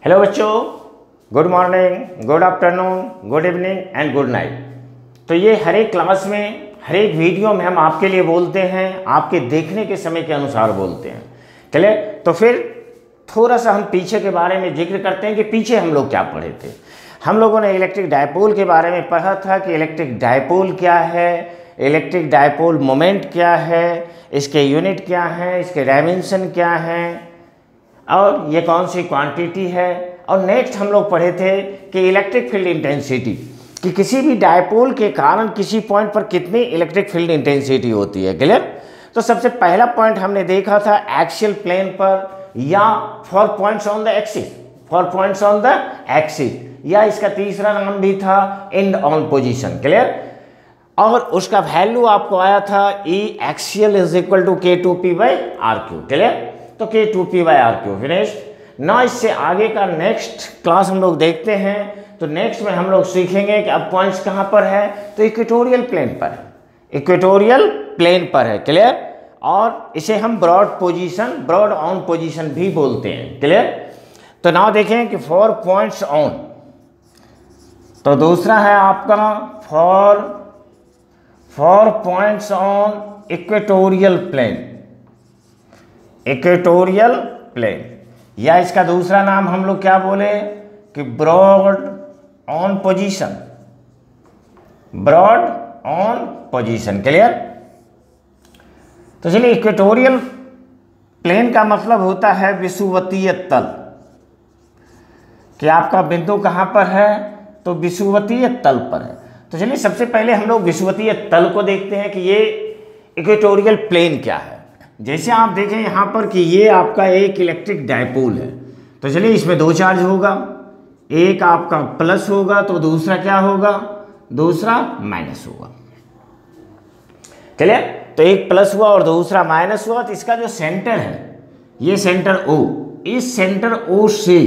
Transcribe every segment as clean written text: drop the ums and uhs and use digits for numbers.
Hello बच्चों, good morning, good afternoon, good evening and good night. तो ये हर एक क्लास में, हर एक वीडियो में हम आपके लिए बोलते हैं, आपके देखने के समय के अनुसार बोलते हैं। चले तो फिर थोड़ा सा हम पीछे के बारे में जिक्र करते हैं कि पीछे हम लोग क्या पढ़े थे। हम लोगों ने इलेक्ट्रिक डायपोल के बारे में पढ़ा था कि इलेक्ट्रिक डायपोल क्या है, इलेक्ट्रिक डायपोल मोमेंट क्या है, इसके यूनिट क्या है, इसके डायमेंशन क्या है और ये कौन सी क्वांटिटी है। और नेक्स्ट हम लोग पढ़े थे कि इलेक्ट्रिक फील्ड इंटेंसिटी, कि किसी भी डायपोल के कारण किसी पॉइंट पर कितनी इलेक्ट्रिक फील्ड इंटेंसिटी होती है। क्लियर? तो सबसे पहला पॉइंट हमने देखा था एक्सियल प्लेन पर या for points on the axis, for points on the axis, या इसका तीसरा नाम भी था एंड ऑन पोजीशन। क्लियर? और उसका वैल्यू आपको आया था E axial is equal to K2P/R3। Clear? तो K2P/R3 फिनिश। ना इससे आगे का नेक्स्ट क्लास हम लोग देखते हैं। तो नेक्स्ट में हम लोग सीखेंगे कि अब पॉइंट्स कहाँ पर है, तो इक्वेटोरियल प्लेन पर है, इक्वेटोरियल प्लेन पर है। क्लियर? और इसे हम broad position, broad on position भी बोलते हैं। क्लियर? तो नाउ देखें कि फॉर पॉइंट्स ऑन, तो दूसरा है आपका for points on equatorial plane, equatorial plane, या इसका दूसरा नाम हम लोग क्या बोले कि broad on position, broad on position. Clear? तो चलिए, इक्वेटोरियल प्लेन का मतलब होता है विषुवतीय तल, कि आपका बिंदु कहां पर है, तो विषुवतीय तल पर है। तो चलिए, सबसे पहले हम लोग विषुवतीय तल को देखते हैं कि ये इक्वेटोरियल प्लेन क्या है। जैसे आप देखें यहाँ पर कि ये आपका एक इलेक्ट्रिक डायपोल है। तो चलिए, इसमें दो चार्ज होगा, एक आपका प्लस होगा तो दूसरा क्या होगा, दूसरा माइनस होगा। चलिए, तो एक प्लस हुआ और दूसरा माइनस हुआ, तो इसका जो सेंटर है, ये सेंटर O, इस सेंटर O से,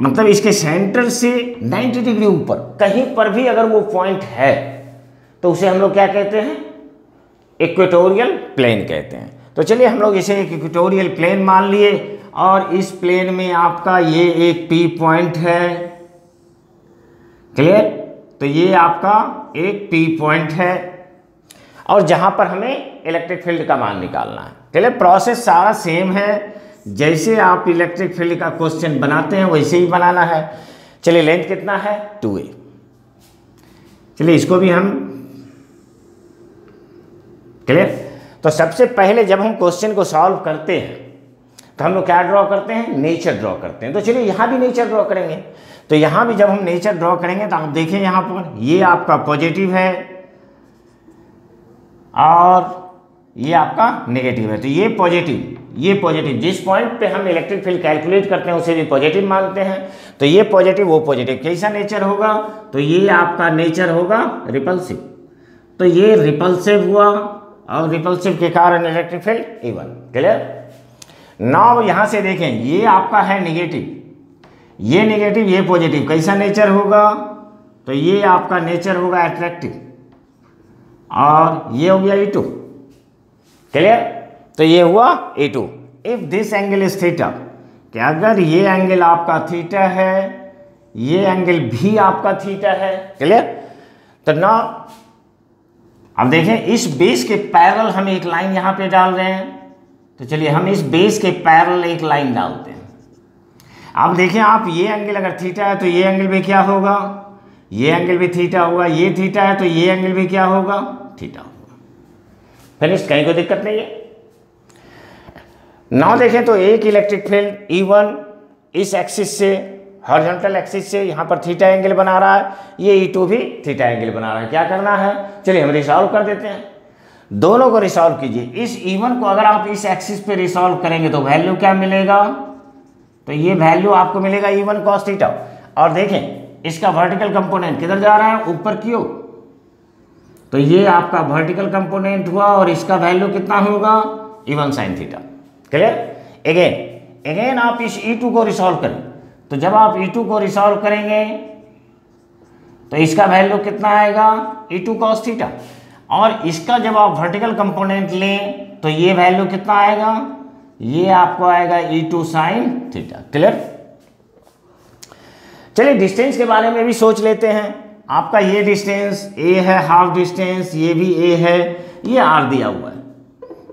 मतलब इसके सेंटर से 90 डिग्री ऊपर कहीं पर भी अगर वो पॉइंट है तो उसे हम लोग क्या कहते हैं, इक्वेटोरियल प्लेन कहते हैं। तो चलिए, हम लोग इसे एक इक्वेटोरियल प्लेन मान लिए और इस प्लेन में आपका ये एक P पॉइंट है। क्लियर? तो ये आपका एक P पॉइंट है और जहां पर हमें इलेक्ट्रिक फील्ड का मान निकालना है। क्लियर? प्रोसेस सारा सेम है, जैसे आप इलेक्ट्रिक फील्ड का क्वेश्चन बनाते हैं वैसे ही बनाना है। चलिए, लेंथ कितना है, 2a। चलिए, इसको भी हम, क्लियर? तो सबसे पहले जब हम क्वेश्चन को सॉल्व करते हैं तो हम लोग क्या ड्रॉ करते हैं, नेचर ड्रॉ करते हैं। तो चलिए, यहाँ भी नेचर ड्रॉ करेंगे। तो यहाँ भी जब हम नेचर ड्रॉ करेंगे तो आप देखें यहाँ पर ये आपका पॉजिटिव है और ये आपका नेगेटिव है। तो ये पॉजिटिव, ये पॉजिटिव, जिस पॉइंट पे हम इलेक्ट्रिक फील्ड कैलकुलेट करते हैं उसे भी पॉजिटिव मानते हैं। तो ये पॉजिटिव, वो पॉजिटिव, कैसा नेचर होगा, तो ये आपका नेचर होगा रिपल्सिव। तो ये रिपल्सिव हुआ और रिपल्सिव के कारण electric field E1। Clear? Now यहां से देखें, ये आपका है नेगेटिव, ये नेगेटिव, ये पॉजिटिव, कैसा नेचर होगा, तो ये आपका नेचर होगा अट्रैक्टिव और ये हो गया E2। क्लियर? तो ये हुआ E2। If this angle is theta, कि अगर ये एंगल आपका थीटा है, ये एंगल भी आपका थीटा है। क्लियर? तो ना अब देखें, इस बेस के पैरेलल हम एक लाइन यहां पे डाल रहे हैं। तो चलिए, हम इस बेस के पैरेलल एक लाइन डालते हैं। अब देखें आप, ये एंगल अगर थीटा है तो ये एंगल भी क्या होगा, ये एंगल भी थीटा होगा, ये थीटा है तो ये एंगल भी क्या होगा, थीटा होगा। फिनिश, कहीं कोई दिक्कत नहीं है। नाउ देखें तो एक इलेक्ट्रिक फील्ड E1 इस एक्सिस से, हॉरिजॉन्टल एक्सिस से यहाँ पर थीटा एंगल बना रहा है, ये E2 भी थीटा एंगल बना रहा है। क्या करना है, चलिए हम रिसॉल्व कर देते हैं, दोनों को रिसॉल्व कीजिए। इस E1 को अगर आप इस एक्सिस पे रिसॉल्व करेंगे तो वैल्यू क्या मिलेगा, तो ये वैल्यू आपको मिलेगा E1 cos थीटा। और देखें, इसका वर्टिकल कंपोनेंट किधर जा रहा है, ऊपर की ओर। तो ये आपका वर्टिकल कंपोनेंट हुआ और इसका वैल्यू कितना होगा, E1 sin theta. Clear? Again आप इस E2 को रिसॉल्व करें। तो जब आप E2 को रिसॉल्व करेंगे तो इसका वैल्यू कितना आएगा, E2 cos थीटा। और इसका जब आप वर्टिकल कंपोनेंट लें तो ये वैल्यू कितना आएगा, ये आपको आएगा E2 साइन थीटा। क्लियर? चलिए डिस्टेंस के बारे में भी सोच लेते हैं। आपका ये डिस्टेंस a है, हाफ डिस्टेंस, ये भी a है, ये r दिया हुआ है।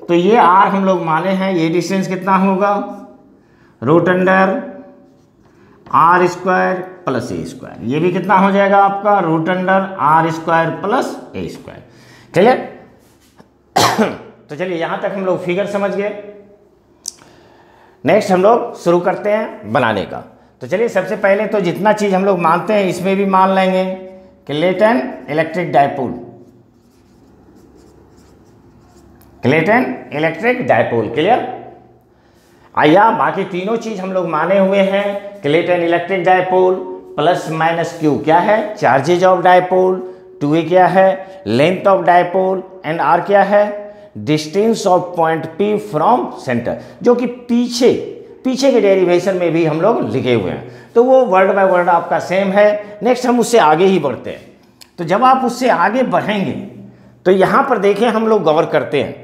तो ये r हम लोग माने हैं, ये डिस्टेंस कितना होगा, root under r square plus a square. ये भी कितना हो जाएगा आपका, root under r square plus a square. Clear? तो चलिए यहां तक हम लोग फिगर समझ गए। नेक्स्ट हम लोग शुरू करते हैं बनाने का। तो चलिए सबसे पहले तो जितना चीज हम लोग मानते हैं इसमें भी मान लेंगे कि let an electric dipole, let an electric dipole. Clear? आइया बाकी तीनों चीज हम लोग माने हुए हैं कि let an electric dipole plus minus Q क्या है, चार्जेज ऑफ डायपोल, 2a क्या है, length of dipole, and r क्या है, distance of point P from centre, जो कि पीछे के डेरिवेशन में भी हम लोग लिखे हुए हैं। तो वो वर्ड बाय वर्ड आपका सेम है। नेक्स्ट हम उससे आगे ही बढ़ते हैं। तो जब आप उससे आगे बढ़ेंगे तो यहाँ पर देखें हम लोग गौर करते हैं,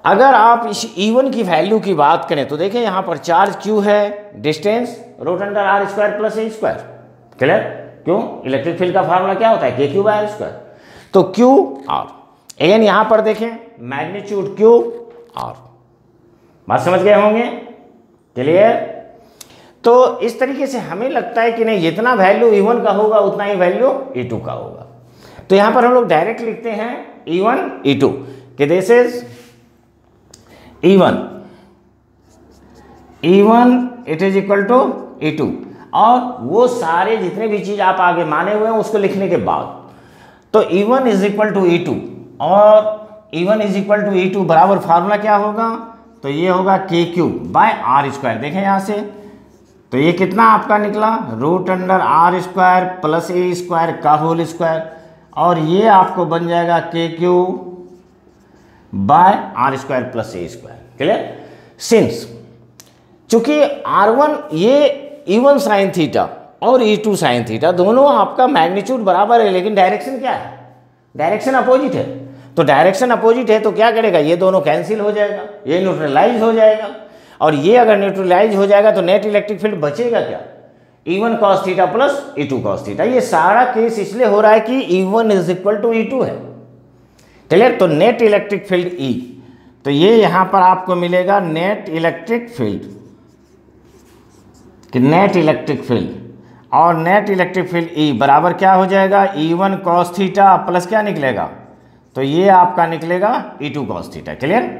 अगर आप इस E1 की वैल्यू की बात करें तो देखें यहाँ पर चार्ज Q है, distance root under r square plus a square. Clear? क्यों? इलेक्ट्रिक फील्ड का फार्मूला क्या होता है, KQ बाय r स्क्वायर। तो Q R। अगेन यहाँ पर देखें मैग्नीट्यूड Q R। बात समझ गए होंगे? क्लियर? तो इस तरीके से हमें लगता है कि नहीं, जितना वैल्यू E1 का होगा उतना ही वैल्यू E2 का होगा। तो यहां पर हम लोग डायरेक्ट लिखते हैं E1 E2 कि this is E1 it is equal to E2। और वो सारे जितने भी चीज आप आगे माने हुए हैं उसको लिखने के बाद तो E1 is equal to E2 और E1 is equal to E2 बराबर फार्मूला क्या होगा, तो ये होगा KQ बाय R स्क्वायर। देखें यहाँ से तो ये कितना आपका निकला, root under R square plus a square का होल स्क्वायर, और ये आपको बन जाएगा KQ by R square plus a square. Clear? Since चूंकि R1 ये E1 साइन थीटा और E2 साइन थीटा दोनों आपका मैग्नीट्यूड बराबर है, लेकिन डायरेक्शन क्या है, डायरेक्शन अपोजिट है। तो डायरेक्शन अपोजिट है तो क्या करेगा, ये दोनों कैंसिल हो जाएगा, ये न्यूट्रलाइज हो जाएगा, और ये अगर न्यूट्रलाइज हो जाएगा तो नेट इलेक्ट्रिक फील्ड बचेगा क्या, E1 cos theta plus E2 cos theta. ये सारा केस इसलिए हो रहा है कि E1 is equal to E2 है। क्लियर? तो नेट इलेक्ट्रिक फील्ड E, तो ये यहां पर आपको मिलेगा नेट इलेक्ट्रिक फील्ड, कि नेट इलेक्ट्रिक फील्ड, और नेट इलेक्ट्रिक फील्ड E बराबर क्या हो जाएगा, E1 cos थीटा प्लस क्या निकलेगा, तो ये आपका निकलेगा E2 cos थीटा। क्लियर?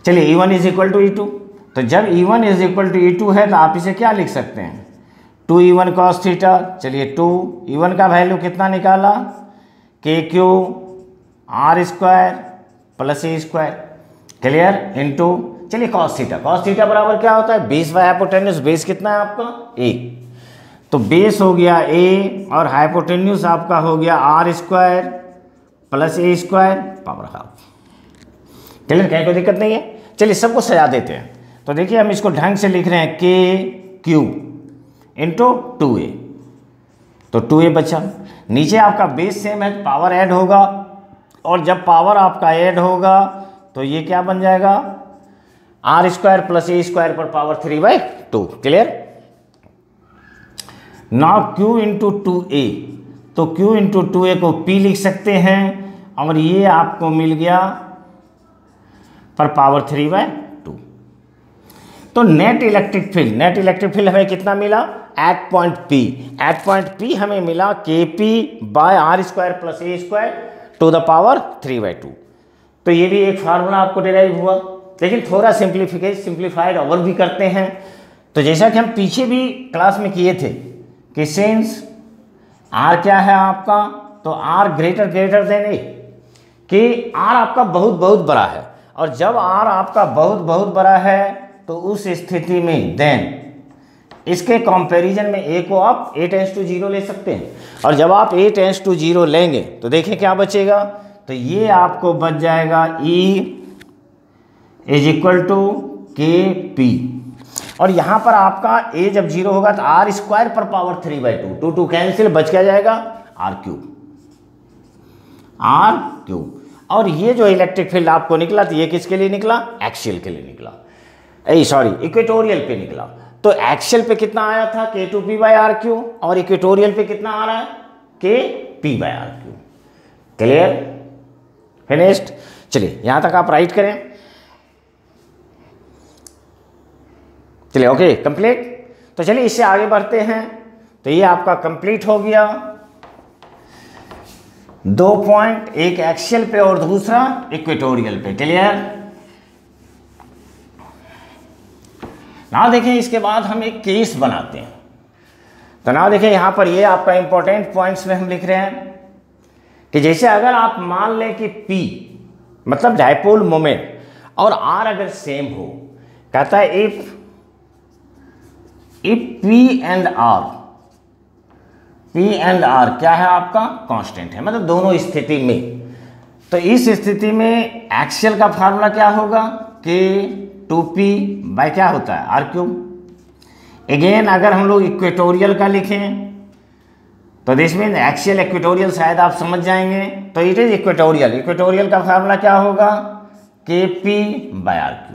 चलिए E1 is equal to E2, तो जब E1 is equal to E2 है तो आप इसे क्या लिख सकते हैं, 2E1 cos थीटा। चलिए 2E1 का वैल्यू कितना निकाला, KQ R square plus a square. Clear? Into चलिए cos थीटा बराबर क्या होता है, बेस बाय हाइपोटेन्यूज। बेस कितना है आपका, a, तो बेस हो गया a और हाइपोटेन्यूज आपका हो गया R square plus a square power half. Clear? कहीं कोई दिक्कत नहीं है? चलिए सबको सजा देते हैं। तो देखिए हम इसको ढंग से लिख रहे हैं KQ इंटू 2a, तो 2a बचा। नीचे आपका बेस सेम है, पावर ऐड होगा, और जब पावर आपका ऐड होगा तो ये क्या बन जाएगा, R square plus a square पर power 3/2। Clear? Now Q into 2a, तो Q इंटू 2a को P लिख सकते हैं, और ये आपको मिल गया पर पावर 3/2। तो नेट इलेक्ट्रिक फील्ड हमें कितना मिला, एट पॉइंट P हमें मिला KP by R square plus a square to the power 3/2। तो ये भी एक फार्मूला आपको डिराइव हुआ, लेकिन थोड़ा सिंप्लीफाइड और भी करते हैं। तो जैसा कि हम पीछे भी क्लास में किए थे कि सिंस R क्या है आपका, तो R ग्रेटर देन A, कि R आपका बहुत बड़ा है, और जब R आपका बहुत बड़ा है तो उस स्थिति में देन इसके कंपैरिजन में A को आप A टेंस टू 0 ले सकते हैं, और जब आप A टेंस टू 0 लेंगे तो देखें क्या बचेगा, तो ये आपको बच जाएगा E is equal to KP, और यहाँ पर आपका A जब 0 होगा तो R स्क्वायर पर पावर 3/2, 2 कैंसिल, बच क्या जाएगा R क्यूब। और ये जो इलेक्ट्रिक फील्ड आपको निकला तो ये किसके लिए निकला, एक्सियल के लिए निकला, इक्वेटोरियल पे निकला। तो एक्सियल पे कितना आया था K2P/RQ और इक्वेटोरियल पे कितना आ रहा है KP/RQ। Clear, finished. चलिए यहां तक आप राइट करें। चलिए ओके कंप्लीट। तो चलिए इससे आगे बढ़ते हैं। तो ये आपका कंप्लीट हो गया, 2 पॉइंट, एक एक्सियल पे और दूसरा इक्वेटोरियल पे। क्लियर। ना देखें इसके बाद हम एक केस बनाते हैं। तो ना देखें यहां पर ये आपका इंपॉर्टेंट पॉइंट्स में हम लिख रहे हैं कि जैसे अगर आप मान लें कि P मतलब डायपोल मोमेंट और R अगर सेम हो, कहता है इफ P एंड R क्या है आपका कांस्टेंट है, मतलब दोनों स्थिति में। तो इस स्थिति में एक्सियल का फार्मूला क्या होगा K2P/ क्या होता है R3। अगेन अगर हम लोग इक्वेटोरियल का लिखें तो दिस मीन एक्सियल इक्वेटोरियल शायद आप समझ जाएंगे। तो इट इज इक्वेटोरियल का फार्मूला क्या होगा KP/RQ।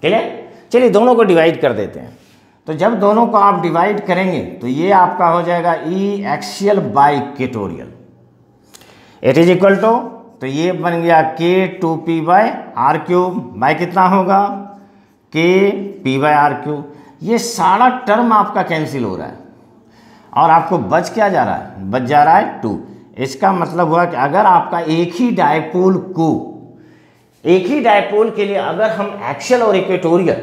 क्लियर। चलिए दोनों को डिवाइड कर देते हैं। तो जब दोनों को आप डिवाइड करेंगे तो ये आपका हो जाएगा E axial equatorial. It is equal to, तो ये बन गया K2P/R3 बाय कितना होगा KP/RQ। ये सारा टर्म आपका कैंसिल हो रहा है और आपको बच क्या जा रहा है, बच जा रहा है 2। इसका मतलब हुआ कि अगर आपका एक ही डायपोल के लिए अगर हम एक्सियल और इक्वेटोरियल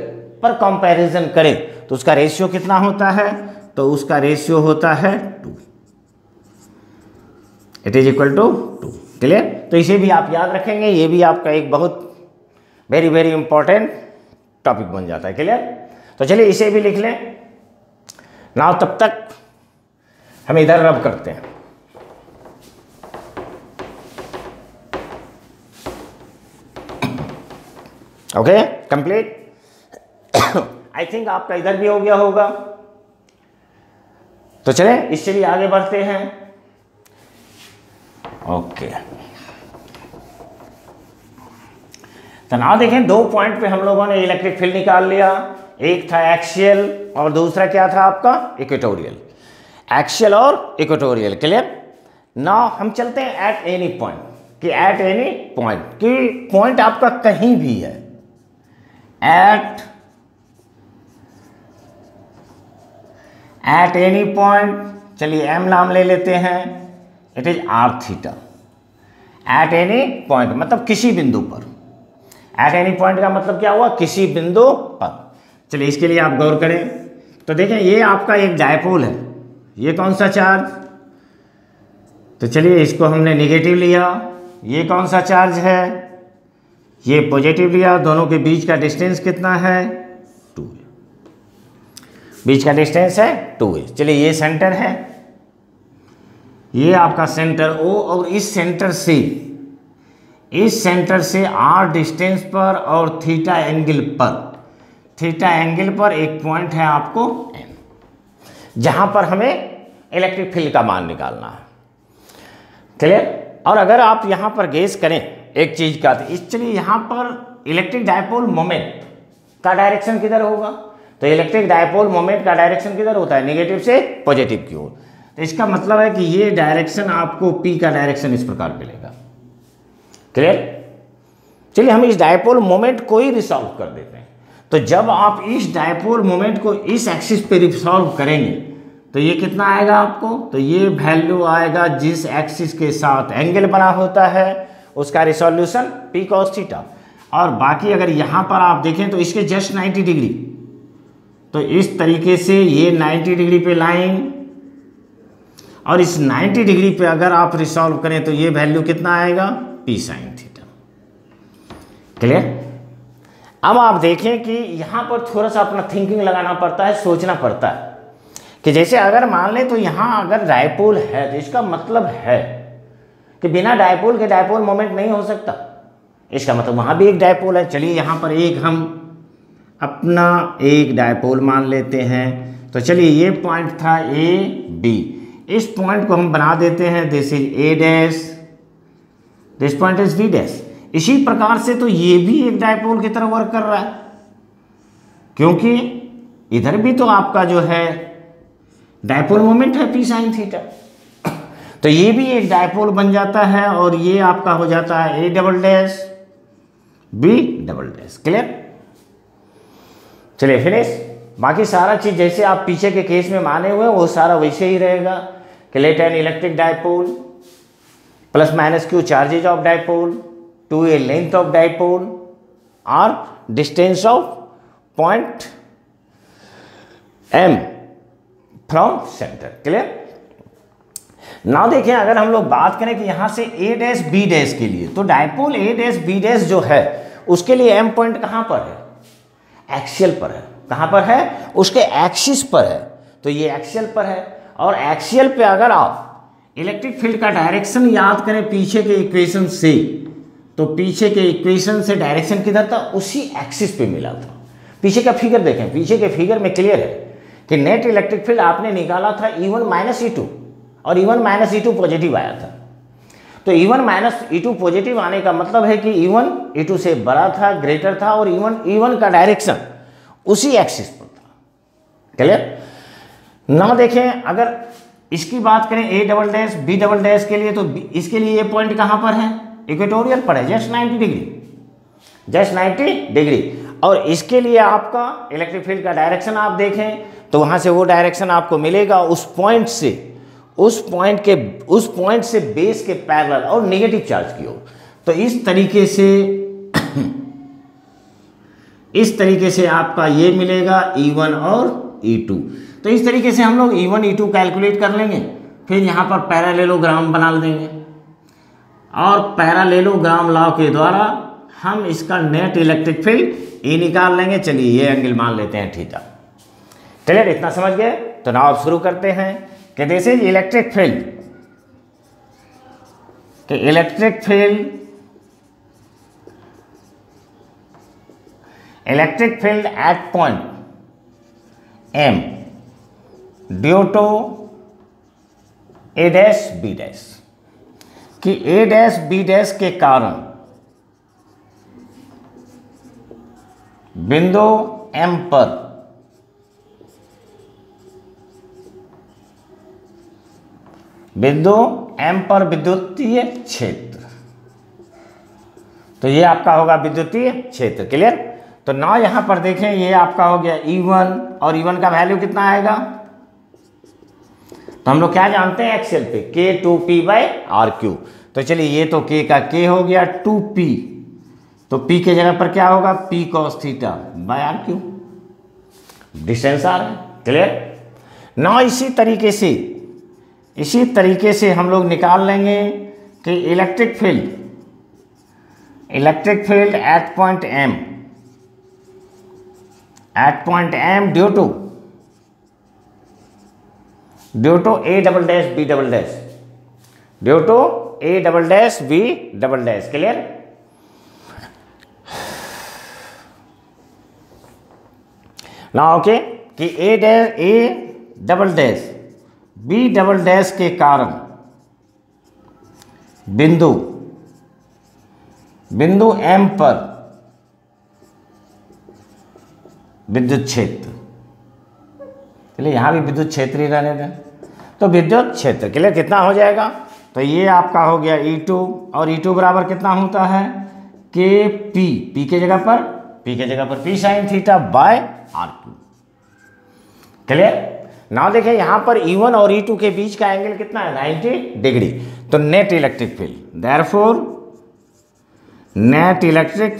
पर कंपैरिजन करें तो उसका रेशियो कितना होता है, तो उसका रेशियो होता है 2। It is equal to 2। Clear. तो इसे भी आप याद रखेंगे, ये भी आपका एक बहुत वेरी वेरी इंपॉर्टेंट टॉपिक बन जाता है। क्लियर। तो चलिए इसे भी लिख लें ना, तब तक हम इधर रब करते हैं। Okay complete. आई थिंक आपका इधर भी हो गया होगा। तो चले इससे भी आगे बढ़ते हैं। ओके तो ना देखें 2 पॉइंट पे हम लोगों ने इलेक्ट्रिक फील्ड निकाल लिया। एक था एक्सियल और दूसरा क्या था आपका इक्वेटोरियल। एक्सियल और इक्वेटोरियल। क्लियर। नाउ हम चलते हैं एट एनी पॉइंट, कि एट एनी पॉइंट कि पॉइंट आपका कहीं भी है, एट एनी पॉइंट। चलिए m नाम ले लेते हैं, it is R theta. At any point मतलब किसी बिंदु पर। एट एनी पॉइंट का मतलब क्या हुआ, किसी बिंदु पर। चलिए इसके लिए आप गौर करें। तो देखें ये आपका एक डायपोल है, ये कौन सा चार्ज, तो चलिए इसको हमने निगेटिव लिया। ये कौन सा चार्ज है, ये पॉजिटिव लिया। दोनों के बीच का डिस्टेंस कितना है 2, बीच का डिस्टेंस है 2 है। चलिए ये सेंटर है, ये आपका सेंटर O, और इस सेंटर से R डिस्टेंस पर और थीटा एंगल पर एक पॉइंट है आपको M, जहां पर हमें इलेक्ट्रिक फील्ड का मान निकालना है। क्लियर। और अगर आप यहां पर गेस करें एक चीज का, तो चलिए यहां पर इलेक्ट्रिक डायपोल मोमेंट का डायरेक्शन किधर होगा, तो इलेक्ट्रिक डायपोल मोमेंट का डायरेक्शन किधर होता है, नेगेटिव से पॉजिटिव की ओर। तो इसका मतलब है कि ये डायरेक्शन आपको P का डायरेक्शन इस प्रकार मिलेगा। क्लियर। चलिए हम इस डायपोल मोमेंट को ही रिसॉल्व कर देते हैं। तो जब आप इस डायपोल मोमेंट को इस एक्सिस पे रिसॉल्व करेंगे तो ये कितना आएगा आपको, तो ये वैल्यू आएगा जिस एक्सिस के साथ एंगल बना होता है उसका रिसोल्यूशन P cos थीटा। और बाकी अगर यहाँ पर आप देखें तो इसके जस्ट 90 डिग्री, तो इस तरीके से ये 90 डिग्री पे लाइन, और इस 90 डिग्री पे अगर आप रिसॉल्व करें तो ये वैल्यू कितना आएगा P sin थीटा। क्लियर। अब आप देखें कि यहाँ पर थोड़ा सा अपना थिंकिंग लगाना पड़ता है, सोचना पड़ता है कि जैसे अगर मान लें तो यहाँ अगर डायपोल है तो इसका मतलब है कि बिना डायपोल के डायपोल मोमेंट नहीं हो सकता। इसका मतलब वहाँ भी एक डायपोल है। चलिए यहाँ पर एक हम अपना एक डायपोल मान लेते हैं। तो चलिए ये पॉइंट था A B, इस पॉइंट को हम बना देते हैं this is A dash, this point is B dash. इसी प्रकार से तो ये भी एक डायपोल की तरह वर्क कर रहा है, क्योंकि इधर भी तो आपका जो है डायपोल मोमेंट है पी साइन थीटा, तो ये भी एक डायपोल बन जाता है और ये आपका हो जाता है A double dash B double dash. Clear? चलिए फिनिश। बाकी सारा चीज जैसे आप पीछे के केस में माने हुए हैं वो सारा वैसे ही रहेगा कि let an electric dipole plus minus q charges of dipole two a length of dipole और distance of point M from centre. Clear? Now देखिए, अगर हम लोग बात करें कि यहां से ए डैश बी डैश के लिए, तो डायपोल ए डैश बी डैश जो है उसके लिए एम पॉइंट कहां पर है? एक्सियल पर है। कहां पर है? उसके एक्सिस पर है, तो ये एक्सियल पर है। और एक्सियल पे अगर आप इलेक्ट्रिक फील्ड का डायरेक्शन याद करें पीछे के इक्वेशन से, तो पीछे के इक्वेशन से डायरेक्शन किधर था? उसी एक्सिस पे मिला था। पीछे का फिगर देखें, पीछे के फिगर में क्लियर है कि नेट इलेक्ट्रिक फील्ड आपने निकाला था E1 माइनस E2 और E1 माइनस E2 पॉजिटिव आया था। तो E1 माइनस E2 पॉजिटिव आने का मतलब है कि E1 E2 से बड़ा था, ग्रेटर था, और E1 का डायरेक्शन उसी एक्सिस पर था। क्लियर? ना देखें, अगर इसकी बात करें A double dash B double dash के लिए, तो इसके लिए ये पॉइंट कहां पर है? इक्वेटोरियल पर है, जस्ट 90 डिग्री, जस्ट 90 डिग्री। और इसके लिए आपका इलेक्ट्रिक फील्ड का डायरेक्शन आप देखें तो वहां से वो डायरेक्शन आपको मिलेगा उस पॉइंट से, उस पॉइंट से बेस के पैरेलल और नेगेटिव चार्ज की ओर। तो इस तरीके से आपका ये मिलेगा E1 और E2। तो इस तरीके से हम लोग E1 E2 कैलकुलेट कर लेंगे, फिर यहाँ पर पैरेललोग्राम बना देंगे और पैरेललोग्राम लॉ के द्वारा हम इसका नेट इलेक्ट्रिक फील्ड E निकाल लेंगे। चलिए ये एंगल मान लेते हैं थीटा। क्लियर? इतना समझ गए? तो नाउ अब शुरू करते हैं कि दिस इज इलेक्ट्रिक फील्ड, कि electric field at point M due to A dash B dash, कि ए डैश बी डैश के कारण बिंदु M पर विद्युतीय क्षेत्र, तो ये आपका होगा विद्युतीय क्षेत्र। क्लियर? तो ना यहां पर देखें, ये आपका हो गया E1 और E1 का वैल्यू कितना आएगा? तो हम लोग क्या जानते हैं एक्सियल पे, K2P/RQ। तो चलिए ये तो K का K हो गया 2P, तो P के जगह पर क्या होगा? P cos θ/RQ, डिस्टेंस आ रहा है। क्लियर? ना इसी तरीके से हम लोग निकाल लेंगे कि electric field at point M due to A double dash B double dash, due to A double dash B double dash. Clear? ना ओके, कि A double dash B double dash के कारण बिंदु M पर विद्युत क्षेत्र, चलिए यहां भी विद्युत क्षेत्र ही रहने दें, तो विद्युत क्षेत्र क्लियर कितना हो जाएगा? तो ये आपका हो गया E2, और E2 बराबर कितना होता है? P के जगह पर P sin θ/RQ। क्लियर? ना देखें यहां पर E1 और E2 के बीच का एंगल कितना है? 90 डिग्री। तो net electric field, therefore net electric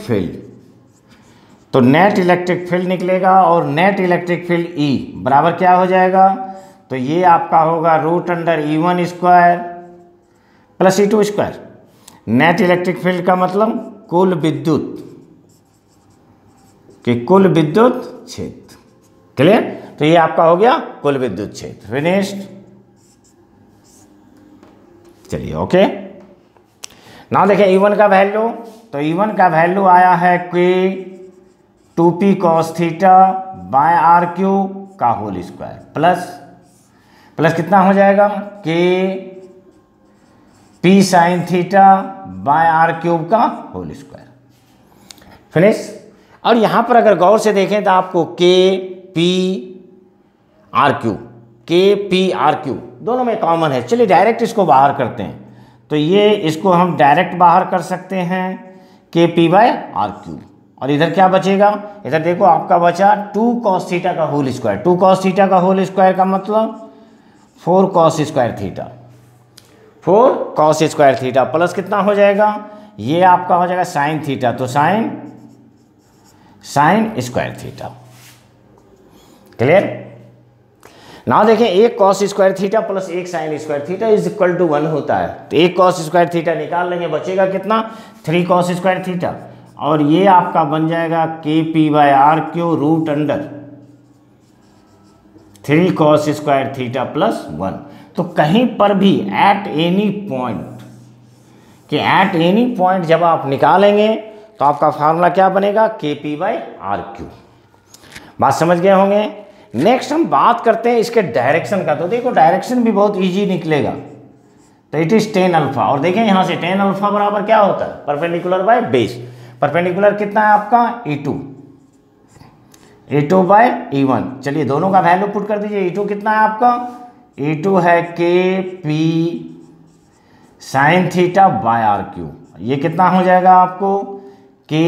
field निकलेगा, और नेट इलेक्ट्रिक फील्ड E बराबर क्या हो जाएगा? तो ये आपका होगा √E1 square plus E2 square. Net electric field का मतलब कुल विद्युत क्षेत्र। क्लियर? तो ये आपका हो गया कुल विद्युत क्षेत्र। फिनिश्ड। चलिए ओके। ना देखें E1 का वैल्यू, तो E1 का वैल्यू आया है K2P cos θ/RQ का होल स्क्वायर प्लस कितना हो जाएगा? P sine theta by R cube का होल स्क्वायर। फिनिश। और यहां पर अगर गौर से देखें तो आपको के पी आर क्यूब, के पी आर क्यूब दोनों में कॉमन है। चलिए डायरेक्ट इसको बाहर करते हैं, तो ये इसको हम डायरेक्ट बाहर कर सकते हैं के पी बाय आर क्यूब। और इधर क्या बचेगा, इधर देखो आपका बचा 2 cos थीटा का होल स्क्वायर। 2 cos थीटा का होल स्क्वायर का मतलब 4 cos square theta, 4 cos square theta plus कितना हो जाएगा, ये आपका हो जाएगा साइन थीटा, तो साइन स्क्वायर थीटा। क्लियर। ना देखें एक cos स्क्वायर थीटा प्लस एक sine square theta is equal to 1 होता है, तो एक cos स्क्वायर थीटा निकाल लेंगे, बचेगा कितना 3 cos स्क्वायर थीटा। और ये आपका बन जाएगा K P by R cube root under 3 cos square theta plus 1। तो कहीं पर भी एट एनी पॉइंट, कि एट एनी पॉइंट जब आप निकालेंगे तो आपका फार्मूला क्या बनेगा, के पी बाय आर क्यू। बात समझ गए होंगे। नेक्स्ट हम बात करते हैं इसके डायरेक्शन का। तो देखो डायरेक्शन भी बहुत इजी निकलेगा, तो इट इज टेन अल्फा। और देखें यहां से टेन अल्फा बराबर क्या होता है, परपेंडिकुलर बाय बेस। परपेंडिकुलर कितना है आपका E2 बाय E1। चलिए दोनों का वैल्यू पुट कर दीजिए। E2 कितना है आपका, E2 है K P sine theta by R cube. ये कितना हो जाएगा आपको के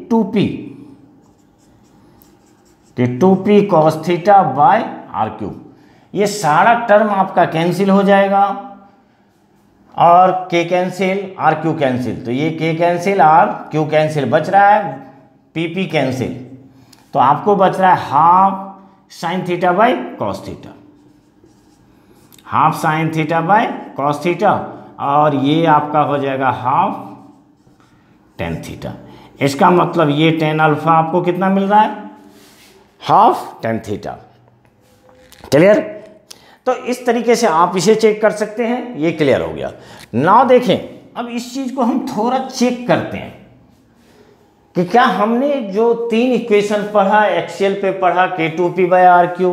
2p, कि 2p cos थीटा बाय आर क्यूब। ये सारा टर्म आपका कैंसिल हो जाएगा और k cancel R cube cancel, तो ये k cancel R cube cancel, बच रहा है pp कैंसिल, तो आपको बच रहा है half sine theta by cos theta, half sine theta by cos theta, और ये आपका हो जाएगा हाफ टेन थीटा। इसका मतलब ये टेन अल्फा आपको कितना मिल रहा है, हाफ टेन थीटा। क्लियर। तो इस तरीके से आप इसे चेक कर सकते हैं, ये क्लियर हो गया। नाउ देखें अब इस चीज को हम थोड़ा चेक करते हैं कि क्या हमने जो 3 इक्वेशन पढ़ा, एक्सियल पे पढ़ा K2p by R Q,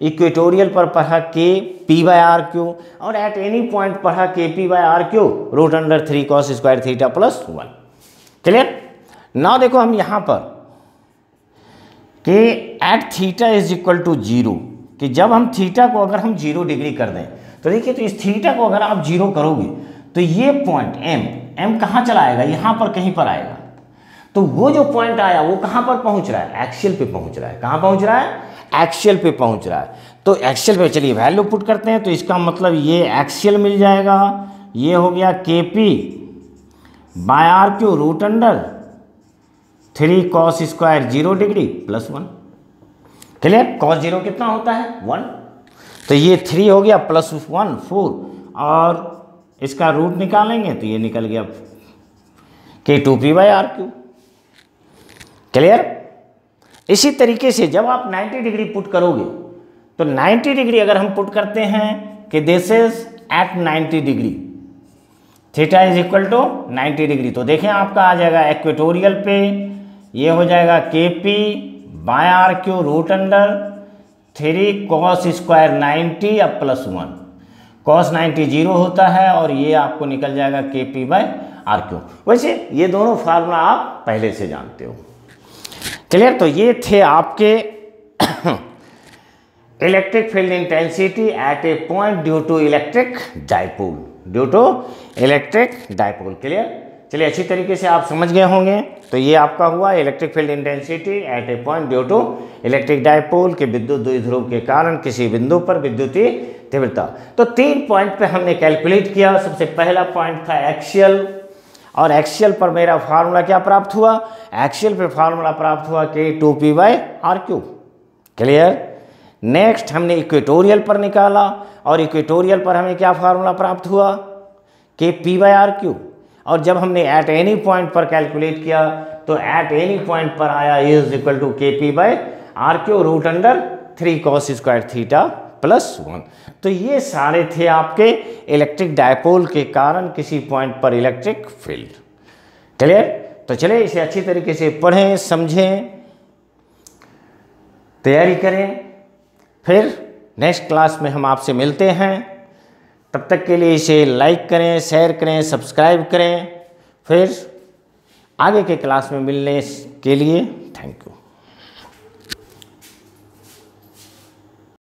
equatorial पर पढ़ा Kp बाय आर क्यू, और एट एनी पॉइंट पढ़ा Kp by R cube root under 3 cos square theta plus 1। Clear. Now देखो हम यहां पर कि at theta is equal to 0, कि जब हम थीटा को अगर हम 0 डिग्री कर दें, तो देखिए तो इस थीटा को अगर आप 0 करोगे तो ये पॉइंट m कहाँ चला आएगा, यहाँ पर कहीं पर आएगा। तो वो जो पॉइंट आया वो कहाँ पर पहुँच रहा है, एक्सियल पे पहुँच रहा है। कहाँ पहुँच रहा है, एक्सियल पे पहुँच रहा है। तो एक्सियल पे चलिए वैल्यू पुट करते हैं, तो इसका मतलब ये एक्सियल मिल जाएगा, ये हो गया Kp by R cube root under 3 cos square 0 degree plus 1। Clear. cos 0 कितना होता है 1, तो ये 3 हो गया प्लस 1 4, और इसका रूट निकालेंगे तो ये निकल गया K2p by R cube. Clear. इसी तरीके से जब आप 90 डिग्री पुट करोगे, तो 90 डिग्री अगर हम पुट करते हैं कि this is at 90 degree, theta is equal to 90 degree, तो देखें आपका आ जाएगा इक्वेटोरियल पे, ये हो जाएगा Kp by R cube root under 3 cos square 90 अब प्लस 1, cos 90 0 होता है, और ये आपको निकल जाएगा Kp बाय आर क्यू। वैसे ये दोनों फार्मूला आप पहले से जानते हो। क्लियर। तो ये थे आपके electric field intensity at a point due to electric dipole, due to electric dipole. Clear. चलिए अच्छी तरीके से आप समझ गए होंगे। तो ये आपका हुआ electric field intensity at a point due to electric dipole के विद्युत द्विध्रुव के कारण किसी बिंदु पर विद्युतीय तीव्रता। तो 3 पॉइंट पे हमने कैलकुलेट किया। सबसे पहला पॉइंट था एक्सियल, और एक्सियल पर मेरा फार्मूला क्या प्राप्त हुआ, एक्सियल पे फार्मूला प्राप्त हुआ K2p by R cube. Clear. Next हमने इक्वेटोरियल पर निकाला, और इक्वेटोरियल पर हमें क्या फार्मूला प्राप्त हुआ, Kp बाय आर क्यू। और जब हमने एट एनी पॉइंट पर कैलकुलेट किया, तो एट एनी पॉइंट पर आया is equal to Kp by R cube root under 3 cos square theta plus 1। तो ये सारे थे आपके इलेक्ट्रिक डायपोल के कारण किसी पॉइंट पर इलेक्ट्रिक फील्ड। क्लियर। तो चलिए इसे अच्छी तरीके से पढ़ें, समझें, तैयारी करें, फिर नेक्स्ट क्लास में हम आपसे मिलते हैं। तब तक के लिए इसे लाइक करें, शेयर करें, सब्सक्राइब करें। फिर आगे के क्लास में मिलने के लिए थैंक यू।